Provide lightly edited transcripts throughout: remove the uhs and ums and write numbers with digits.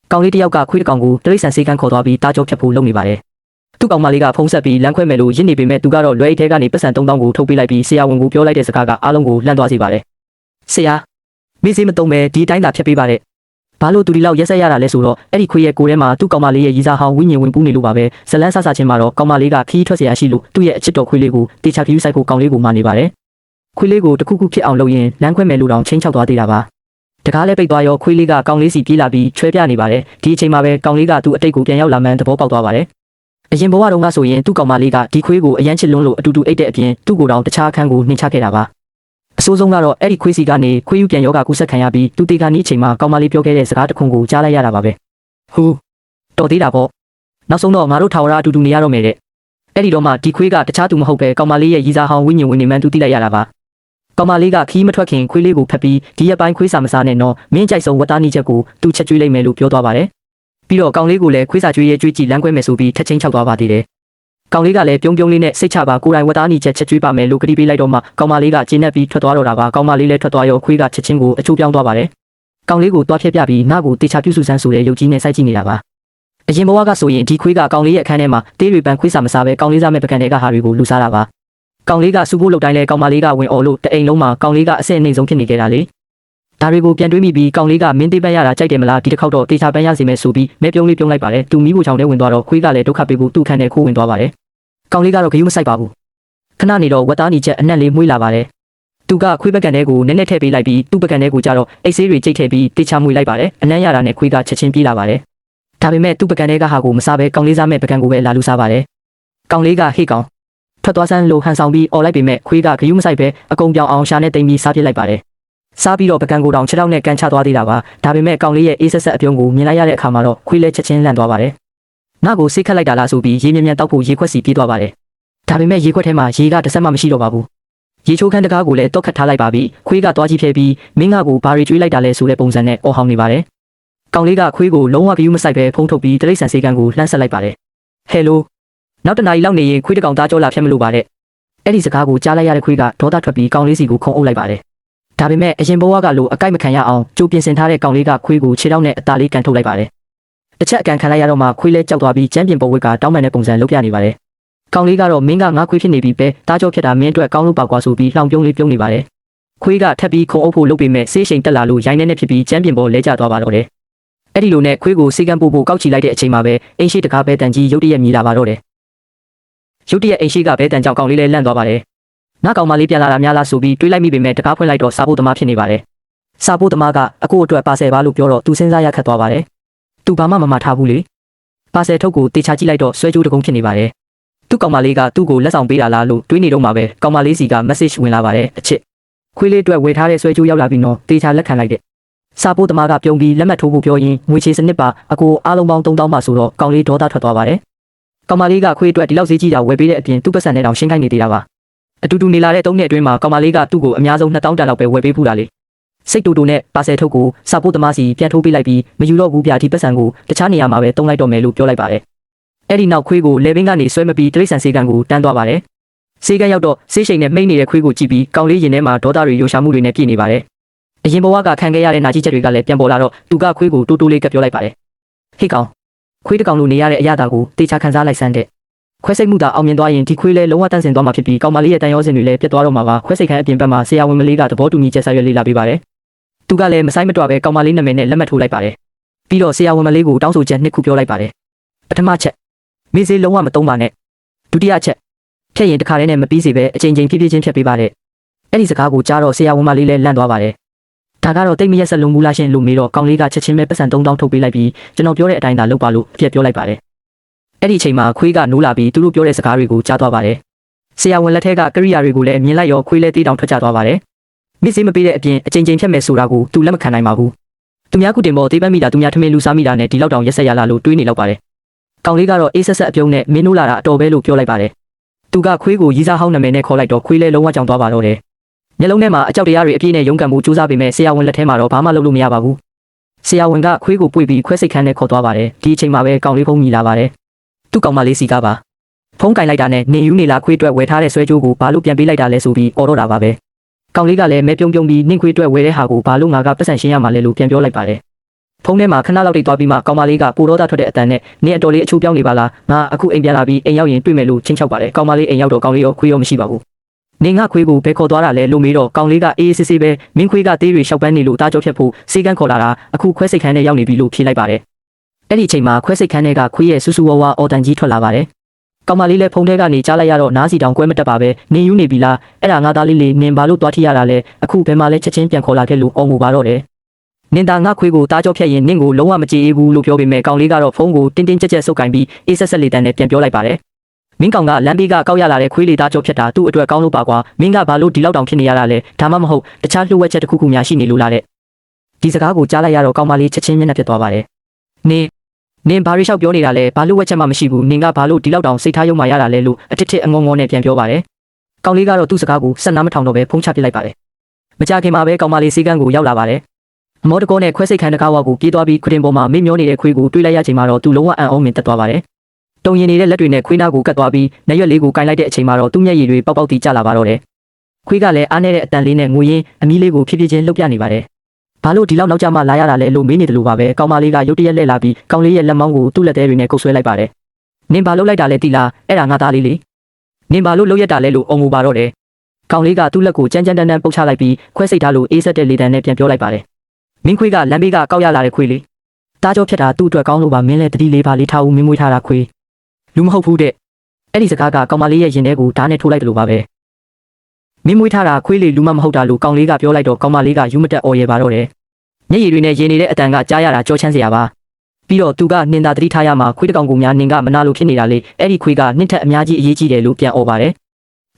ကောင်လေးတယောက်ကခွေးတစ်ကောင်ကိုတိရစ္ဆာန်ဆေးကန်းခေါ်သွားပြီးတားကြောဖြတ်ဖို့လုပ်နေပါတယ်သူ့ကောင်မလေးကဖုံးဆက်ပြီးလမ်းခွဲမယ်လို့ရစ်နေပေမဲ့သူကတော့လွယ်အိတ်ထဲကနေပတ်စံ3000ကိုထုတ်ပေးလိုက်ပြီးဆရာဝန်ကိုပြောလိုက်တဲ့စကားကအားလုံးကိုလှမ်းသွားစေပါတယ်ဆရာမေးစေးမတုံးပဲဒီအတိုင်းသာဖြတ်ပေးပါတဲ့ဘာလို့သူဒီလောက်ရက်ဆက်ရတာလဲဆိုတော့အဲ့ဒီခွေးရဲ့ကိုယ်ထဲမှာသူ့ကောင်မလေးရဲ့ရီစာဟောင်းဝိညာဉ်ဝင်ပူးနေလို့ပါပဲဇလန်းဆဆချင်းမှာတော့ကောင်မလေးကခီးထွက်เสียရရှိလို့သူ့ရဲ့အချစ်တော်ခွေးလေးကိုတေချာခီးဆိုင်ဖို့ကောင်လေးကိုမာနေပါတယ်ခွေးလေးကိုတခုခုဖြစ်အောင်လုပ်ရင်လမ်းခွဲမယ်လို့တောင်ချင်းချောက်သွားသေးတာပါတကားလဲပိတ်သွားရောခွေးလေးကကောင်လေးစီပြေးလာပြီးချွဲပြနေပါတယ်ဒီအချိန်မှာပဲကောင်လေးကသူ့အတိတ်ကိုပြန်ရောက်လာမှန်းသဘောပေါက်သွားပါတယ်အရင်ဘဝတုန်းကဆိုရင်သူ့ကောင်မလေးကဒီခွေးကိုအရန်ချစ်လွန်းလို့အတူတူအိတ်တဲ့အပြင်သူ့ကိုယ်တောင်တခြားအခန်းကိုနှင်ချခဲ့တာပါအဆိုးဆုံးကတော့အဲ့ဒီခွေးစီကနေခွေးယူပြန်ယောဂကူးဆက်ခံရပြီးသူတေခါနီးအချိန်မှာကောင်မလေးပြောခဲ့တဲ့စကားတစ်ခုကိုကြားလိုက်ရတာပါပဲဟူတော်သေးတာပေါ့နောက်ဆုံးတော့ငါတို့ထာဝရအတူတူနေရတော့မယ်တဲ့အဲ့ဒီတော့မှဒီခွေးကတခြားသူမဟုတ်ပဲကောင်မလေးရဲ့ရီစာဟောင်းဝိညာဉ်ဝင်နေမှန်းသူသိလိုက်ရတာပါကောင်မလေးကခီးမထွက်ခင်ခွေးလေးကိုဖက်ပြီးဒီရက်ပိုင်းခွေးစာမစားနဲ့နော်မင်းကြိုက်ဆုံးဝတ်သားနီးချက်ကိုသူချက်ကျွေးလိုက်မယ်လို့ပြောသွားပါတယ်ပြီးတော့ကောင်လေးကိုလည်းခွေးစာကျွေးရဲကျွေးကြည့်လမ်းခွဲမယ်ဆိုပြီးထက်ချင်းချောက်သွားပါသေးတယ်ကောင်လေးကလည်းပြုံးပြုံးလေးနဲ့စိတ်ချပါကိုယ်တိုင်ဝတ်သားနီးချက်ချက်ကျွေးပါမယ်လို့ကတိပေးလိုက်တော့မှကောင်မလေးကကျင်းနေပြီးထွက်သွားတော့တာပါကောင်မလေးလည်းထွက်သွားရောခွေးကချက်ချင်းကိုအချိုးပြောင်းသွားပါတယ်ကောင်လေးကိုတွားဖြက်ပြပြီးငါ့ကိုတေချာပြုစုဆန်းဆိုတဲ့ရုပ်ကြီးနဲ့စိုက်ကြည့်နေတာပါအရင်ဘဝကဆိုရင်ဒီခွေးကကောင်လေးရဲ့အခန်းထဲမှာတေးတွေပန်းခွေးစာမစားပဲကောင်လေးစားမဲ့ပကံတွေကဟာတွေကိုလူစားတာပါကောင်လေးကစူဖို့လုပ်တိုင်းလဲကောင်မလေးကဝင်အော်လို့တအိမ်လုံးမှာကောင်လေးကအဆင့်အနှိမ့်ဆုံးဖြစ်နေကြတာလေဒါတွေကိုပြန်တွေးမိပြီးကောင်လေးကမင်းသေးပန်းရတာကြိုက်တယ်မလားဒီတစ်ခေါက်တော့တေချာပန်းရစီမယ်ဆိုပြီးမဲပြုံးလေးပြုံးလိုက်ပါတယ်သူမီးဖို့ချောင်းထဲဝင်သွားတော့ခွေးကလည်းဒုက္ခပေးဖို့သူ့ခန်းထဲခိုးဝင်သွားပါတယ်ကောင်လေးကတော့ဂယုမဆိုင်ပါဘူးခဏနေတော့ဝတ်သားနီချက်အနက်လေးမွေးလာပါတယ်သူကခွေးပကံထဲကိုနည်းနည်းထည့်ပေးလိုက်ပြီးသူ့ပကံထဲကိုကြတော့အိတ်ဆေးတွေကြိတ်ထည့်ပြီးတေချာမွေလိုက်ပါတယ်အနမ်းရတာနဲ့ခွေးကချက်ချင်းပြေးလာပါတယ်ဒါပေမဲ့သူ့ပကံထဲကဟာကိုမစားပဲကောင်လေးစားမဲ့ပကံကိုပဲလာလူစားပါတယ်ကောင်လေးကဟေ့ကောင်ထွက်သွားစမ်းလို့ဟန်ဆောင်ပြီးអော်လိုက်ပေမဲ့ခွေးကဂယုမဆိုင်ပဲအကုန်ပြောင်းအောင်ရှာနဲ့တိမ်ပြီးစားပြစ်လိုက်ပါတယ်စားပြီးတော့ပကံကိုတောင်ခြေထောက်နဲ့ကန်ချသွားသေးတာပါဒါပေမဲ့ကောင်လေးရဲ့အေးဆက်ဆက်အပြုံးကိုမြင်လိုက်ရတဲ့အခါမှာတော့ခွေးလည်းချက်ချင်းလန့်သွားပါတယ်ငါ့ကိုစိတ်ခတ်လိုက်တာလားဆိုပြီးရေမြ мян တောက်ဖို့ရေခွက်စီပြေးသွားပါတယ်ဒါပေမဲ့ရေခွက်ထဲမှာရေကတစ်စက်မှမရှိတော့ပါဘူးရေချိုးခန်းတကားကိုလည်းတောက်ခတ်ထားလိုက်ပါပြီခွေးကသွားကြည့်ဖဲပြီးမင်းငါကိုဘာရီကျွေးလိုက်တာလဲဆိုတဲ့ပုံစံနဲ့အော်ဟောင်းနေပါတယ်ကောင်လေးကခွေးကိုလုံးဝဂယုမဆိုင်ပဲဖုံးထုတ်ပြီးတိရစ္ဆာန်ဆေးကန်းကိုလှမ်းဆက်လိုက်ပါတယ်ဟယ်လိုနောက်တနားရီလောက်နေရင်ခွေးတစ်ကောင်သားကြောလာဖြတ်မလို့ပါတဲ့အဲ့ဒီစကားကိုကြားလိုက်ရတဲ့ခွေးကဒေါသထွက်ပြီးကောင်လေးစီကိုခုံအုပ်လိုက်ပါတယ်ဒါပေမဲ့အရင်ဘဝကလိုအကိုက်မခံရအောင်ကြိုးပြင်ဆင်ထားတဲ့ကောင်လေးကခွေးကိုခြေထောက်နဲ့အသားလေးကန်ထုတ်လိုက်ပါတယ်တစ်ချက်အကန်ခံလိုက်ရတော့မှခွေးလဲကြောက်သွားပြီးကျမ်းပြင်ပေါ်ဝက်ကတောင်းပန်တဲ့ပုံစံလုပ်ပြနေပါတယ်ကောင်လေးကတော့မင်းကငါခွေးဖြစ်နေပြီပဲတားကြောဖြစ်တာမင်းအတွက်ကောင်းလို့ပါကွာဆိုပြီးလှောင်ပြုံးလေးပြုံးနေပါတယ်ခွေးကထပ်ပြီးခုံအုပ်ဖို့လုပ်ပေမဲ့ဆေးရှိန်တက်လာလို့ရိုင်းနေဖြစ်ပြီးကျမ်းပြင်ပေါ်လဲကျသွားပါတော့တယ်အဲ့ဒီလိုနဲ့ခွေးကိုစေကန်းပို့ဖို့ကောက်ချီလိုက်တဲ့အချိန်မှာပဲအိမ်ရှိတကားပဲတန်ကြီးရုတ်တရက်မြည်လာပါတော့တယ်ရုတ်တရက်အိမ်ရှိကပဲတန်ကြောင်ကောင်လေးလဲလန့်သွားပါတယ်ငါကောင်မလေးပြန်လာတာများလားဆိုပြီးတွေးလိုက်မိပေမဲ့တကားဖွင့်လိုက်တော့စားဖို့သမားဖြစ်နေပါတယ်စားဖို့သမားကအကိုအတွက်ပါဆယ်ပါလို့ပြောတော့သူစဉ်းစားရခက်သွားပါတယ်သူဘာမှမထားဘူးလေပါဆယ်ထုတ်ကိုတေချာကြည့်လိုက်တော့ဆွဲကြိုးတကုံဖြစ်နေပါတယ်သူ့ကောင်မလေးကသူ့ကိုလက်ဆောင်ပေးတာလားလို့တွေးနေတော့မှပဲကောင်မလေးစီက message ဝင်လာပါတယ်အချစ်ခွေးလေးအတွက်ဝေထားတဲ့ဆွဲကြိုးရောက်လာပြီးတော့တေချာလက်ခံလိုက်တဲ့စားဖို့သမားကပြုံးပြီးလက်မှတ်ထိုးဖို့ပြောရင်းငွေချေစနစ်ပါအကိုအားလုံးပေါင်း3000ပါဆိုတော့ကောင်လေးဒေါသထွက်သွားပါတယ်ကောင်မလေးကခွေးအတွက်ဒီလောက်ဈေးကြီးတာဝယ်ပေးတဲ့အပြင်သူ့ပတ်စံနဲ့တောင်ရှင်းခိုင်းနေသေးတာပါအတူတူနေလာတဲ့3နှစ်အတွင်းမှာကောင်မလေးကသူ့ကိုအများဆုံး2000တန်လောက်ပဲဝယ်ပေးဖူးတာလေစိတ်တူတူနဲ့ပါဆယ်ထုတ်ကိုစားဖို့သမားစီပြန်ထိုးပေးလိုက်ပြီးမယူတော့ဘူးပြဒီပတ်စံကိုတခြားနေရာမှာပဲတုံးလိုက်တော့မယ်လို့ပြောလိုက်ပါတယ်အဲ့ဒီနောက်ခွေးကိုလေဘင်းကနေဆွဲမပြီးတိရစ္ဆာန်ဆေးကန်းကိုတန်းသွားပါတယ်ဆေးကန်းရောက်တော့ဆေးရှိန်နဲ့မိတ်နေတဲ့ခွေးကိုကြည့်ပြီးကောင်လေးရင်ထဲမှာဒေါသတွေရိုရှာမှုတွေနဲ့ပြည့်နေပါတယ်အရင်ဘဝကခံခဲ့ရတဲ့နာကျင်ချက်တွေကလည်းပြန်ပေါ်လာတော့သူကခွေးကိုတိုးတိုးလေးကပ်ပြောလိုက်ပါတယ်ဟေ့ကောင်ခွေးတကောင်လိုနေရတဲ့အရာတာကိုတေချာခံစားလိုက်စမ်းတဲ့ခွဲစိတ်မှုသာအောင်မြင်သွားရင်ဒီခွေးလဲလုံးဝတန့်စင်သွားမှာဖြစ်ပြီးကောင်မလေးရဲ့တန်ရောစင်တွေလည်းပြတ်သွားတော့မှာပါခွဲစိတ်ခန်းအပြင်ဘက်မှာဆရာဝန်မလေးကသဘောတူညီချက်စာရွက်လေးလာပေးပါတယ်သူကလည်းမဆိုင်မတွပဲကောင်မလေးနာမည်နဲ့လက်မှတ်ထိုးလိုက်ပါတယ်ပြီးတော့ဆရာဝန်မလေးကိုတောင်းဆိုချက်2ခုပြောလိုက်ပါတယ်ပထမချက်မေးစေးလုံးဝမသုံးပါနဲ့ဒုတိယချက်ဖြတ်ရင်တခါတည်းနဲ့မပြီးစေပဲအချိန်ချင်းဖြည်းဖြည်းချင်းဖြတ်ပေးပါတဲ့အဲ့ဒီစကားကိုကြားတော့ဆရာဝန်မလေးလည်းလန့်သွားပါတယ်ဒါကတော့တိတ်မရက်ဆက်လုံးမူလားရှင်လို့မေးတော့ကောင်လေးကချက်ချင်းပဲပတ်စံ3000ထုတ်ပေးလိုက်ပြီးကျွန်တော်ပြောတဲ့အတိုင်းသာလုပ်ပါလို့အပြည့်ပြောလိုက်ပါတယ်အဲ့ဒီအချိန်မှာခွေးကနိုးလာပြီးသူတို့ပြောတဲ့စကားတွေကိုကြားသွားပါတယ်ဆရာဝန်လက်ထက်ကကရိယာတွေကိုလည်းမြင်လိုက်ရောခွေးလည်းတေးတောင်ထွက်ကြသွားပါတယ်မြစ်စေးမပေးတဲ့အပြင်အချိန်ချင်းဖြတ်မယ်ဆိုတာကိုသူလက်မခံနိုင်ပါဘူးသူများကုတင်ပေါ်သေးပန်းမိတာသူများထမင်းလူစားမိတာနဲ့ဒီလောက်တောင်ရက်ဆက်ရလာလို့တွေးနေလောက်ပါတယ်ကောင်လေးကတော့အေးဆက်ဆက်အပြုံးနဲ့မင်းနိုးလာတာအတော်ပဲလို့ပြောလိုက်ပါတယ်သူကခွေးကိုရီးစားဟောင်းနာမည်နဲ့ခေါ်လိုက်တော့ခွေးလည်းလုံးဝကြောင်သွားပါတော့တယ်မျက်လုံးထဲမှာအကြောက်တရားတွေအပြည့်နဲ့ရုန်းကန်မှုစူးစမ်းပေမဲ့ဆရာဝန်လက်ထဲမှာတော့ဘာမှလုပ်လို့မရပါဘူးဆရာဝန်ကခွေးကိုပွေပြီးခွဲစိတ်ခန်းနဲ့ခေါ်သွားပါတယ်ဒီအချိန်မှာပဲကောင်လေးဖုံးမိလာပါတယ်သူ့ကောင်မလေးစီကပါဖုံးကင်လိုက်တာနဲ့နေယူနေလာခွေးအတွက်ဝယ်ထားတဲ့ဆွဲကြိုးကိုဘာလို့ပြန်ပေးလိုက်တာလဲဆိုပြီးအော်တော့တာပါပဲကောင်လေးကလည်းမဲပြုံးပြုံးပြီးနင့်ခွေးအတွက်ဝယ်တဲ့ဟာကိုဘာလို့ငါကပတ်စံရှင်းရမှာလဲလို့ပြန်ပြောလိုက်ပါတယ် ဖုန်းထဲမှာခဏလောက်တိတ်သွားပြီးမှကောင်မလေးကပူတော့တာထွက်တဲ့အတန်နဲ့နင်းအတော်လေးအချိုးပြောင်းနေပါလားငါအခုအိမ်ပြန်လာပြီးအိမ်ရောက်ရင်တွေ့မယ်လို့ချင်းချောက်ပါတယ်ကောင်မလေးအိမ်ရောက်တော့ကောင်လေးရောခွေးရောမရှိပါဘူးနင်းငါခွေးကိုဘယ်ခေါ်သွားတာလဲလို့မေးတော့ကောင်လေးကအေးအေးဆေးဆေးပဲမင်းခွေးကသေးတွေရှောက်ပန်းနေလို့တားကြောဖြတ်ဖို့စေကန်းခေါ်လာတာအခုခွဲစိတ်ခန်းထဲရောက်နေပြီလို့ဖြေလိုက်ပါတယ်အဲ့ဒီအချိန်မှာခွဲစိတ်ခန်းထဲကခွေးရဲ့ဆူဆူဝါဝါအော်တန်ကြီးထွက်လာပါတယ်ကောင်မလေးလည်းဖုန်းထဲကနေကြားလိုက်ရတော့နားစီတောင်ကွဲမတက်ပါပဲနင်းယူနေပြီလားအဲ့ဒါငါသားလေးနင်းဘာလို့သွားထိရတာလဲအခုဘယ်မှာလဲချက်ချင်းပြန်ခေါ်လာခဲ့လို့အော်ငိုပါတော့တယ်နင်သားငါခွေးကိုတားကြောဖြတ်ရင်နင့်ကိုလုံးဝမကြည်အေးဘူးလို့ပြောပေမဲ့ကောင်လေးကတော့ဖုန်းကိုတင်းတင်းကြပ်ကြပ်ဆုပ်ကင်ပြီးအေးဆက်ဆက်လေးတန်းနဲ့ပြန်ပြောလိုက်ပါတယ်မင်းကောင်ကလမ်းဘေးကကောက်ရလာတဲ့ခွေးလေးသားကြောဖြတ်တာသူ့အတွက်ကောင်းလို့ပါကွာမင်းကဘာလို့ဒီလောက်တောင်ဖြစ်နေရတာလဲဒါမှမဟုတ်တခြားလှုပ်ဝက်ချက်တစ်ခုခုများရှိနေလို့လားတဲ့ဒီစကားကိုကြားလိုက်ရတော့ကောင်မလေးချက်ချင်းမျက်နှာပြတ်သွားပါတယ်နင်ဘာရီလျှောက်ပြောနေတာလဲဘာလို့ဝက်ချက်မှမရှိဘူးနင်ကဘာလို့ဒီလောက်တောင်စိတ်ထားရုံမှရတာလဲလို့အထစ်ထစ်အငုံငုံနဲ့ပြန်ပြောပါတယ်ကောင်လေးကတော့သူ့စကားကိုဆက်နားမထောင်တော့ပဲဖုန်းချပစ်လိုက်ပါတယ်မကြခင်မှာပဲကောင်မလေးစေကန်းကိုရောက်လာပါတယ်အမောတကောနဲ့ခွဲစိတ်ခန်းတကားဝါကိုပြေးသွားပြီးခွတင်ပေါ်မှာမေ့မျောနေတဲ့ခွေးကိုတွေးလိုက်ရချိန်မှာတော့သူလုံးဝအံ့ဩမြင်တက်သွားပါတယ်တုံရင်နေတဲ့လက်တွေနဲ့ခွေးနာကိုကတ်သွားပြီးနရွက်လေးကိုကင်လိုက်တဲ့အချိန်မှာတော့သူ့မျက်ရည်တွေပေါက်ပေါက်တီးကျလာပါတော့တယ်ခွေးကလည်းအားနေတဲ့အတန်လေးနဲ့ငိုရင်းအမီးလေးကိုဖြည်းဖြည်းချင်းလှုပ်ပြနေပါတယ်ဘာလို့ဒီလောက်နောက်ကျမှလာရတာလဲလို့မေးနေတယ်လို့ပါပဲကောင်မလေးကရုတ်တရက်လှည့်လာပြီးကောင်လေးရဲ့လက်မောင်းကိုသူ့လက်သေးတွေနဲ့ကုပ်ဆွဲလိုက်ပါတယ်နင်ဘာလို့လိုက်တာလဲတိလားအဲ့ဒါငါသားလေးလေနင်ဘာလို့လှုပ်ရက်တာလဲလို့အုံငိုပါတော့တယ်ကောင်လေးကသူ့လက်ကိုကြမ်းကြမ်းတန်းတန်းပုတ်ချလိုက်ပြီးခွဲစိတ်ထားလို့အေးဆက်တဲ့လေတံနဲ့ပြန်ပြောလိုက်ပါတယ်မင်းခွေးကလမ်းဘေးကကောက်ရလာတဲ့ခွေးလေးတားကြောဖြတ်တာသူ့အတွက်ကောင်းလို့ပါမင်းလည်းတတိလေးပါလေးထားဦးမင်းမွေးထားတာခွေးလူမဟုတ်ဘူးတဲ့အဲ့ဒီစကားကကောင်မလေးရဲ့ရင်ထဲကိုဓာတ်နဲ့ထိုးလိုက်တယ်လို့ပါပဲမင်းမွေးထားတာခွေးလေးလူမမဟုတ်တာလို့ကောင်လေးကပြောလိုက်တော့ကောင်မလေးကယူမတက်အော်ရပါတော့တယ်မျက်ရည်တွေနဲ့ရင်နေတဲ့အတန်ကကြားရတာကြောချမ်းစရာပါပြီးတော့သူကနှင်သာတတိထားရမှာခွေးတကောင်ကိုများနှင်ကမနာလို့ဖြစ်နေတာလေအဲ့ဒီခွေးကနှင်ထက်အများကြီးအရေးကြီးတယ်လို့ပြန်អော်ပါတယ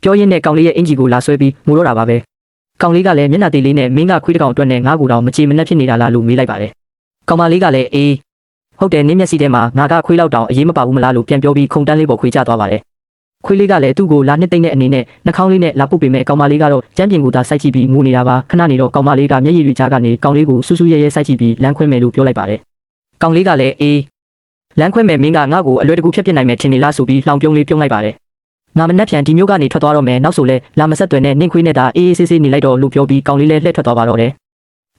်ပြောရင်းနဲ့ကောင်လေးရဲ့အင်ဂျီကိုလာဆွဲပြီးငိုတော့တာပါပဲကောင်လေးကလည်းမျက်နှာသေးလေးနဲ့မင်းကခွေးတကောင်အတွက်နဲ့ငါ့ကိုတော့မချေမနှက်ဖြစ်နေတာလားလို့မေးလိုက်ပါတယ်ကောင်မလေးကလည်းအေးဟုတ်တယ်နင်းမျက်စိထဲမှာငါကခွေးလောက်တောင်အရေးမပါဘူးမလားလို့ပြန်ပြောပြီးခုန်တန်းလေးပေါ်ခွေးကျသွားပါတယ်ခွေးလေးကလည်းသူ့ကိုလာနှစ်သိမ့်တဲ့အနေနဲ့နှာခေါင်းလေးနဲ့လာပုတ်ပေမဲ့ကောင်မလေးကတော့ကျမ်းပြင်ကိုသာစိုက်ကြည့်ပြီးငိုနေတာပါခဏနေတော့ကောင်မလေးကမျက်ရည်တွေကြားကနေကောင်လေးကိုဆူဆူရဲရဲစိုက်ကြည့်ပြီးလမ်းခွဲမယ်လို့ပြောလိုက်ပါတယ်ကောင်လေးကလည်းအေးလမ်းခွဲမယ်မင်းကငါ့ကိုအလွယ်တကူဖြတ်ပြစ်နိုင်မယ်ထင်နေလားဆိုပြီးလှောင်ပြုံးလေးပြုံးလိုက်ပါတယ်ငါမနှက်ပြန်ဒီမျိုးကနေထွက်သွားတော့မယ်နောက်ဆိုလဲလာမဆက်သွယ်နဲ့နင့်ခွေးနဲ့သာအေးအေးဆေးဆေးနေလိုက်တော့လို့ပြောပြီးကောင်လေးလည်းလှည့်ထွက်သွားပါတော့တယ်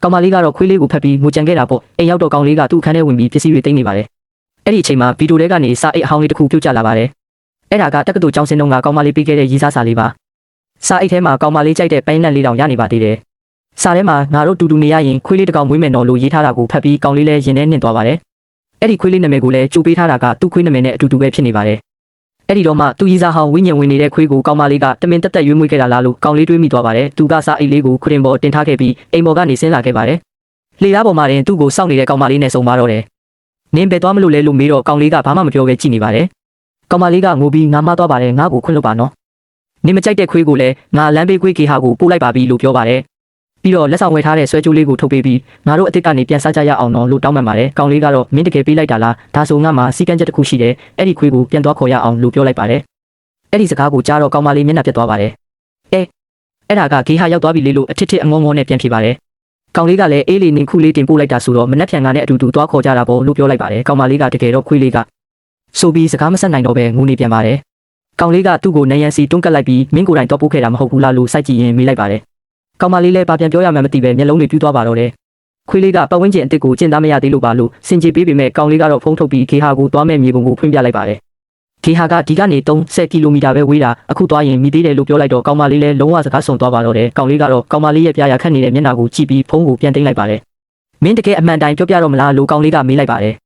ကောင်မလေးကတော့ခွေးလေးကိုဖက်ပြီးငိုကြံခဲ့တာပေါ့အိမ်ရောက်တော့ကောင်လေးကသူ့အခန်းထဲဝင်ပြီးပစ္စည်းတွေသိမ်းနေပါတယ်အဲ့ဒီအချိန်မှာဗီတိုထဲကနေစာအိတ်အဟောင်းလေးတစ်ခုပြုတ်ကျလာပါတယ်အဲ့ဒါကတက္ကသိုလ်ကျောင်းဆင်းတုန်းကကောင်မလေးပေးခဲ့တဲ့ရေးစားစာလေးပါစာအိတ်ထဲမှာကောင်မလေးကြိုက်တဲ့ပိုင်းလန့်လေးတောင်ရနေပါသေးတယ်စာထဲမှာငါတို့တူတူနေရရင်ခွေးလေးတစ်ကောင်မွေးမယ်နော်လို့ရေးထားတာကိုဖတ်ပြီးကောင်လေးလည်းရင်ထဲနှင့်သွားပါတယ်အဲ့ဒီခွေးလေးနာမည်ကိုလည်းကြိုပေးထားတာကသူ့ခွေးနာမည်နဲ့အတူတူပဲဖြစ်နေပါတယ်အဲ့ဒီတော့မှသူရေးစားဟောင်းဝိညာဉ်ဝင်နေတဲ့ခွေးကိုကောင်မလေးကတမင်တက်တက်ရွေးမွေးခဲ့တာလားလို့ကောင်လေးတွေးမိသွားပါတယ်သူကစာအိတ်လေးကိုခွတင်ပေါ်တင်ထားခဲ့ပြီးအိမ်ပေါ်ကနေဆင်းလာခဲ့ပါတယ်လေသားပေါ်မှာတင်သူ့ကိုစောင့်နေတဲ့ကောင်မလေးနဲ့ဆုံပါတော့တယ်နင်းပဲသွားမလို့လဲလို့မေးတော့ကောင်လေးကဘာမှမပြောခဲ့ကြည့်နေပါတယ်ကောင်မလေးကငိုပြီးငါမသွားပါတယ်ငါ့ကိုခွင့်လွှတ်ပါနော်နင်းမကြိုက်တဲ့ခွေးကိုလည်းငါလမ်းဘေးခွေးကေဟာကိုပို့လိုက်ပါပြီလို့ပြောပါတယ်ပြီးတော့လက်ဆောင်ဝယ်ထားတဲ့ဆွဲကြိုးလေးကိုထုတ်ပေးပြီးငါတို့အစ်စ်ကနေပြန်စားကြရအောင်နော်လို့တောင်းပန်ပါတယ်ကောင်လေးကတော့မင်းတကယ်ပေးလိုက်တာလားဒါဆိုငါမှစီကန်းချက်တစ်ခုရှိတယ်အဲ့ဒီခွေးကိုပြန်သွားခေါ်ရအောင်လို့ပြောလိုက်ပါတယ်အဲ့ဒီစကားကိုကြားတော့ကောင်မလေးမျက်နှာပြတ်သွားပါတယ်အဲ့ဒါကကေဟာရောက်သွားပြီလေလို့အထစ်ထစ်အငုံငုံနဲ့ပြန်ဖြေပါတယ်ကောင်လေးကလည်းအေးလေးနင်ခုလေးတင်ပို့လိုက်တာဆိုတော့မနှက်ဖြန်ကနဲ့အတူတူသွားခေါ်ကြတာပေါ့လို့ပြောလိုက်ပါတယ်ကောင်မလေးကတကယ်တော့ခွေးလေးကဆိုပြီးစကားမဆက်နိုင်တော့ပဲငိုနေပြန်ပါတယ်ကောင်လေးကသူ့ကိုနယံစီတွန်းကပ်လိုက်ပြီးမင်းကိုယ်တိုင်တော့ပို့ခဲ့တာမဟုတ်ဘူးလားလို့စိုက်ကြည့်ရင်မေးလိုက်ပါတယ်ကောင်မလေးလည်းဘာပြန်ပြောရမှန်းမသိပဲမျက်လုံးတွေပြူးသွားပါတော့တယ်ခွေးလေးကပတ်ဝန်းကျင်အစ်စ်ကိုကျင့်သားမရသေးလို့ပါလို့စင်ကြေပေးပေမဲ့ကောင်လေးကတော့ဖုန်းထုတ်ပြီးခေဟာကိုသွားမဲ့မြေပုံကိုဖွင့်ပြလိုက်ပါတယ်ခေဟာကဒီကနေ30ကီလိုမီတာပဲဝေးတာအခုသွားရင်မိသေးတယ်လို့ပြောလိုက်တော့ကောင်မလေးလည်းလုံးဝစကားဆုံသွားပါတော့တယ်ကောင်လေးကတော့ကောင်မလေးရဲ့ပြာရခတ်နေတဲ့မျက်နှာကိုကြည့်ပြီးဖုန်းကိုပြန်သိမ်းလိုက်ပါတယ်မင်းတကယ်အမှန်တိုင်းပြောပြတော့မလားလို့ကောင်လေးကမေးလိုက်ပါတယ်